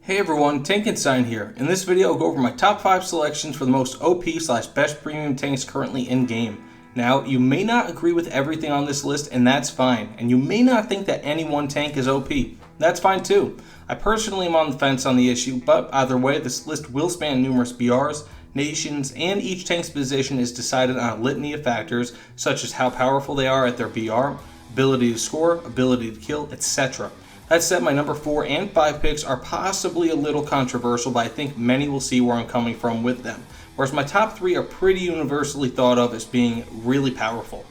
Hey everyone, Tankenstein here. In this video I'll go over my top 5 selections for the most OP/best premium tanks currently in game. Now, you may not agree with everything on this list and that's fine, and you may not think that any one tank is OP. That's fine too. I personally am on the fence on the issue, but either way this list will span numerous BRs, nations, and each tank's position is decided on a litany of factors such as how powerful they are at their BR, ability to score, ability to kill, etc. That said, my number 4 and 5 picks are possibly a little controversial, but I think many will see where I'm coming from with them. Whereas my top 3 are pretty universally thought of as being really powerful.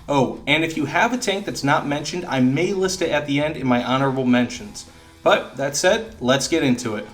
Oh, and if you have a tank that's not mentioned, I may list it at the end in my honorable mentions. But that said, let's get into it.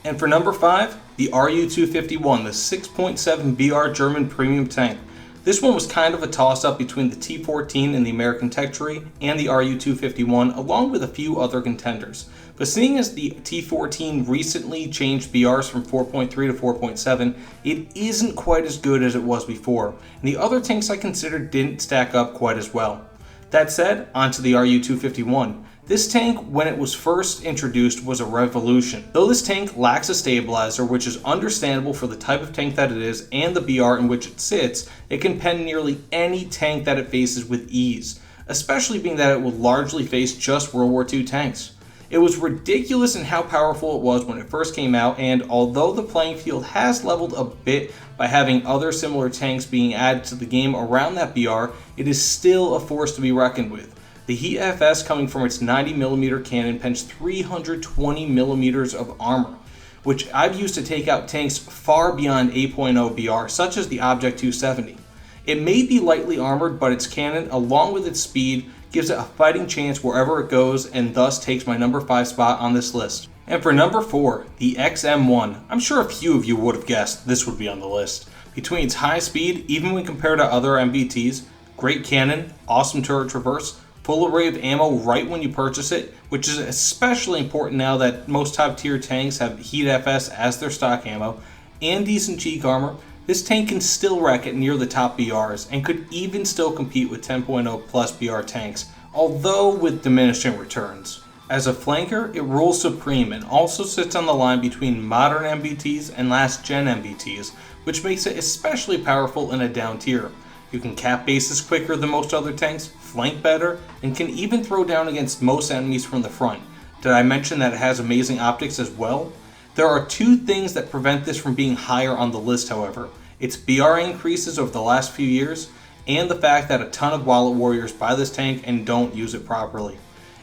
And for number 5, the RU-251, the 6.7 BR German premium tank. This one was kind of a toss-up between the T14 in the American tech tree and the RU-251, along with a few other contenders. But seeing as the T14 recently changed BRs from 4.3 to 4.7, it isn't quite as good as it was before, and the other tanks I considered didn't stack up quite as well. That said, onto the RU-251. This tank, when it was first introduced, was a revolution. Though this tank lacks a stabilizer, which is understandable for the type of tank that it is and the BR in which it sits, it can pen nearly any tank that it faces with ease, especially being that it will largely face just World War II tanks. It was ridiculous in how powerful it was when it first came out, and although the playing field has leveled a bit by having other similar tanks being added to the game around that BR, it is still a force to be reckoned with. The Heat FS, coming from its 90mm cannon, pens 320mm of armor, which I've used to take out tanks far beyond 8.0 BR, such as the Object 270. It may be lightly armored, but its cannon, along with its speed, gives it a fighting chance wherever it goes, and thus takes my number 5 spot on this list. And for number 4, the XM1. I'm sure a few of you would have guessed this would be on the list. Between its high speed, even when compared to other MBTs, great cannon, awesome turret traverse, full array of ammo right when you purchase it, which is especially important now that most top tier tanks have Heat FS as their stock ammo, and decent cheek armor, this tank can still wreck at near the top BRs and could even still compete with 10.0 plus BR tanks, although with diminishing returns. As a flanker, it rules supreme and also sits on the line between modern MBTs and last gen MBTs, which makes it especially powerful in a down tier. You can cap bases quicker than most other tanks, flank better, and can even throw down against most enemies from the front. Did I mention that it has amazing optics as well? There are 2 things that prevent this from being higher on the list, however. Its BR increases over the last few years, and the fact that a ton of wallet warriors buy this tank and don't use it properly.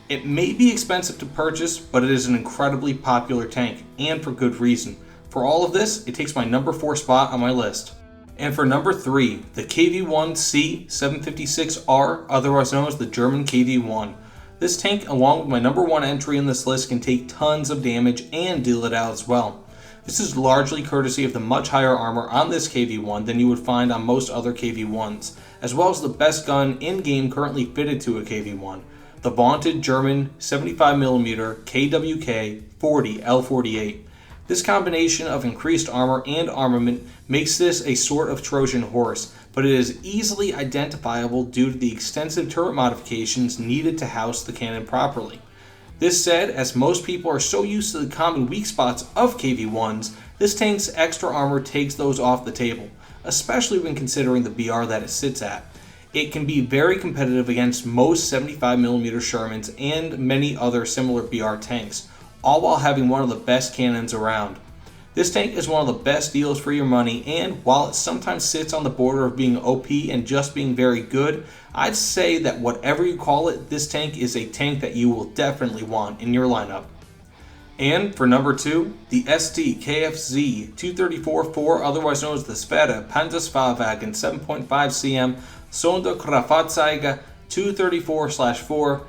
It may be expensive to purchase, but it is an incredibly popular tank, and for good reason. For all of this, it takes my number 4 spot on my list. And for number 3, the KV-1C 756R, otherwise known as the German KV-1. This tank, along with my number 1 entry in this list, can take tons of damage and deal it out as well. This is largely courtesy of the much higher armor on this KV-1 than you would find on most other KV-1s, as well as the best gun in-game currently fitted to a KV-1, the vaunted German 75mm KWK 40 L48. This combination of increased armor and armament makes this a sort of Trojan horse, but it is easily identifiable due to the extensive turret modifications needed to house the cannon properly. This said, as most people are so used to the common weak spots of KV-1s, this tank's extra armor takes those off the table, especially when considering the BR that it sits at. It can be very competitive against most 75mm Shermans and many other similar BR tanks, all while having one of the best cannons around. This tank is one of the best deals for your money, and while it sometimes sits on the border of being OP and just being very good, I'd say that whatever you call it, this tank is a tank that you will definitely want in your lineup. And for number 2, the ST KFZ 234-4, otherwise known as the Sfera Panzerfahrwagen 7.5 cm Sonderkraftfahrzeuge 234/4,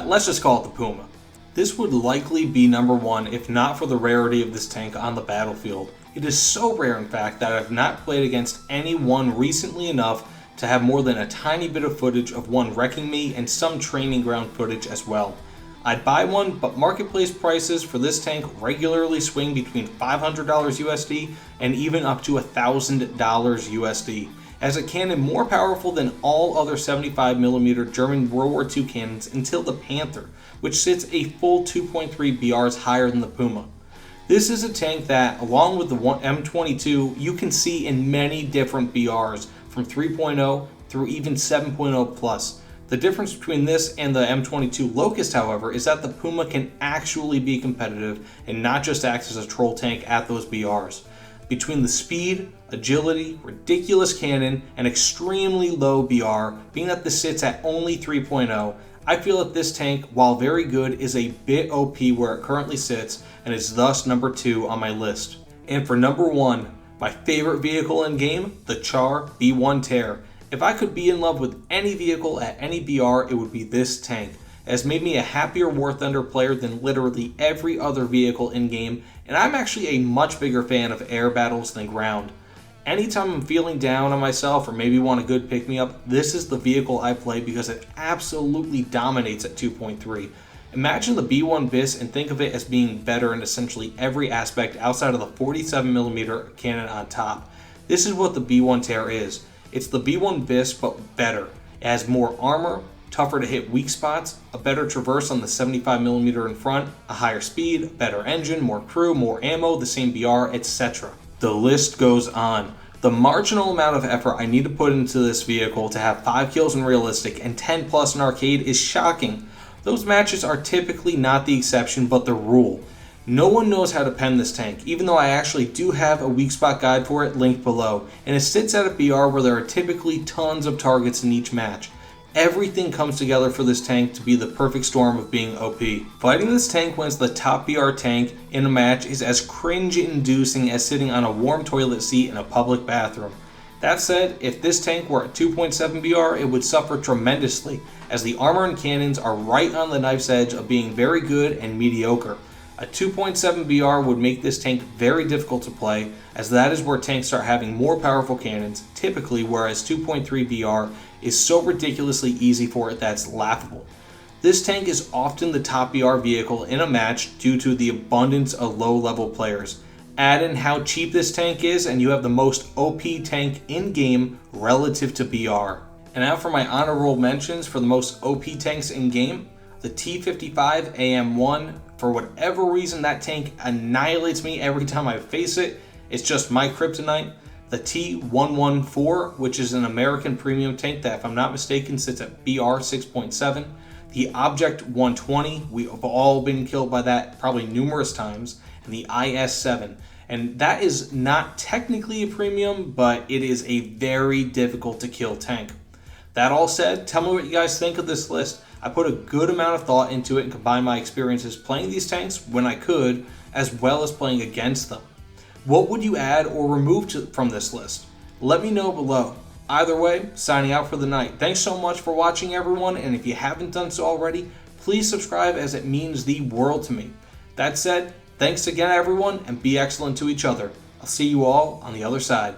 let's just call it the Puma. This would likely be number 1 if not for the rarity of this tank on the battlefield. It is so rare, in fact, that I've not played against any one recently enough to have more than a tiny bit of footage of one wrecking me and some training ground footage as well. I'd buy one, but marketplace prices for this tank regularly swing between $500 USD and even up to $1,000 USD. as a cannon more powerful than all other 75mm German World War II cannons until the Panther, which sits a full 2.3 BRs higher than the Puma. This is a tank that, along with the M22, you can see in many different BRs, from 3.0 through even 7.0 plus. The difference between this and the M22 Locust, however, is that the Puma can actually be competitive and not just act as a troll tank at those BRs. Between the speed, agility, ridiculous cannon, and extremely low BR, being that this sits at only 3.0, I feel that this tank, while very good, is a bit OP where it currently sits and is thus number 2 on my list. And for number 1, my favorite vehicle in game, the Char B1 Tear. If I could be in love with any vehicle at any BR, it would be this tank. It has made me a happier War Thunder player than literally every other vehicle in game, and I'm actually a much bigger fan of air battles than ground. Anytime I'm feeling down on myself or maybe want a good pick-me-up, this is the vehicle I play because it absolutely dominates at 2.3. Imagine the B1 BIS and think of it as being better in essentially every aspect outside of the 47mm cannon on top. This is what the B1 Tear is. It's the B1 BIS but better. It has more armor, tougher to hit weak spots, a better traverse on the 75mm in front, a higher speed, a better engine, more crew, more ammo, the same BR, etc. The list goes on. The marginal amount of effort I need to put into this vehicle to have 5 kills in realistic and 10 plus in arcade is shocking. Those matches are typically not the exception but the rule. No one knows how to pen this tank, even though I actually do have a weak spot guide for it linked below, and it sits at a BR where there are typically tons of targets in each match. Everything comes together for this tank to be the perfect storm of being OP. Fighting this tank when it's the top BR tank in a match is as cringe-inducing as sitting on a warm toilet seat in a public bathroom. That said, if this tank were at 2.7 BR, it would suffer tremendously, as the armor and cannons are right on the knife's edge of being very good and mediocre. A 2.7 BR would make this tank very difficult to play, as that is where tanks start having more powerful cannons, typically, whereas 2.3 BR is so ridiculously easy for it that's laughable. This tank is often the top BR vehicle in a match due to the abundance of low-level players. Add in how cheap this tank is and you have the most OP tank in-game relative to BR. And now for my honorable mentions for the most OP tanks in-game. The T55 AM1, for whatever reason that tank annihilates me every time I face it. It's just my kryptonite. The T114, which is an American premium tank that, if I'm not mistaken, sits at BR 6.7. The Object 120, we have all been killed by that probably numerous times. And the IS-7. And that is not technically a premium, but it is a very difficult to kill tank. That all said, tell me what you guys think of this list. I put a good amount of thought into it and combined my experiences playing these tanks when I could, as well as playing against them. What would you add or remove from this list? Let me know below. Either way, signing out for the night. Thanks so much for watching, everyone, and if you haven't done so already, please subscribe as it means the world to me. That said, thanks again, everyone, and be excellent to each other. I'll see you all on the other side.